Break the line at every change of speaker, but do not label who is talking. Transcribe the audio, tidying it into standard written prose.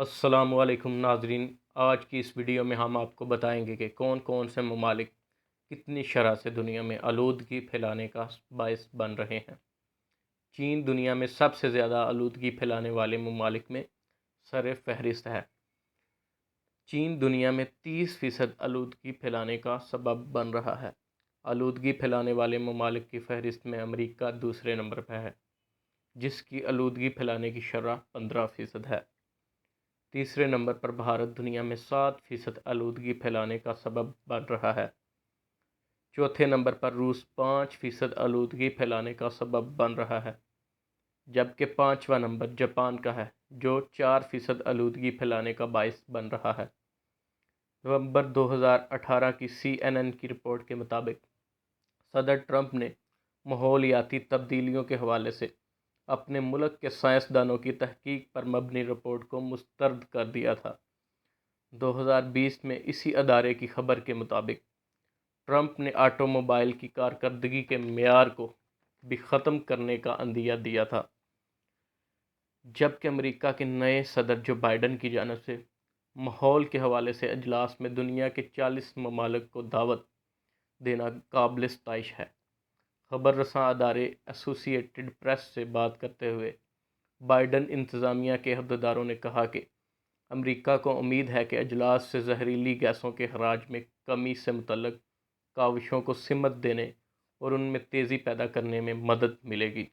السلام علیکم ناظرین، آج کی اس ویڈیو میں ہم آپ کو بتائیں گے کہ کون کون سے ممالک کتنی شرح سے دنیا میں آلودگی پھیلانے کا باعث بن رہے ہیں۔ چین دنیا میں سب سے زیادہ آلودگی پھیلانے والے ممالک میں سر فہرست ہے۔ چین دنیا میں 30% آلودگی پھیلانے کا سبب بن رہا ہے۔ آلودگی پھیلانے والے ممالک کی فہرست میں امریکہ دوسرے نمبر پہ ہے، جس کی آلودگی پھیلانے کی شرح 15% ہے۔ تیسرے نمبر پر بھارت دنیا میں 7% آلودگی پھیلانے کا سبب بن رہا ہے۔ چوتھے نمبر پر روس 5% آلودگی پھیلانے کا سبب بن رہا ہے، جبکہ پانچواں نمبر جاپان کا ہے جو 4% آلودگی پھیلانے کا باعث بن رہا ہے۔ نومبر 2018 کی CNN کی رپورٹ کے مطابق صدر ٹرمپ نے ماحولیاتی تبدیلیوں کے حوالے سے اپنے ملک کے سائنسدانوں کی تحقیق پر مبنی رپورٹ کو مسترد کر دیا تھا۔ 2020 میں اسی ادارے کی خبر کے مطابق ٹرمپ نے آٹو موبائل کی کارکردگی کے معیار کو بھی ختم کرنے کا عندیہ دیا تھا، جبکہ امریکہ کے نئے صدر جو بائیڈن کی جانب سے ماحول کے حوالے سے اجلاس میں دنیا کے 40 ممالک کو دعوت دینا قابل ستائش ہے۔ خبر رساں ادارے ایسوسی ایٹڈ پریس سے بات کرتے ہوئے بائیڈن انتظامیہ کے عہدیداروں نے کہا کہ امریکہ کو امید ہے کہ اجلاس سے زہریلی گیسوں کے اخراج میں کمی سے متعلق کاوشوں کو سمت دینے اور ان میں تیزی پیدا کرنے میں مدد ملے گی۔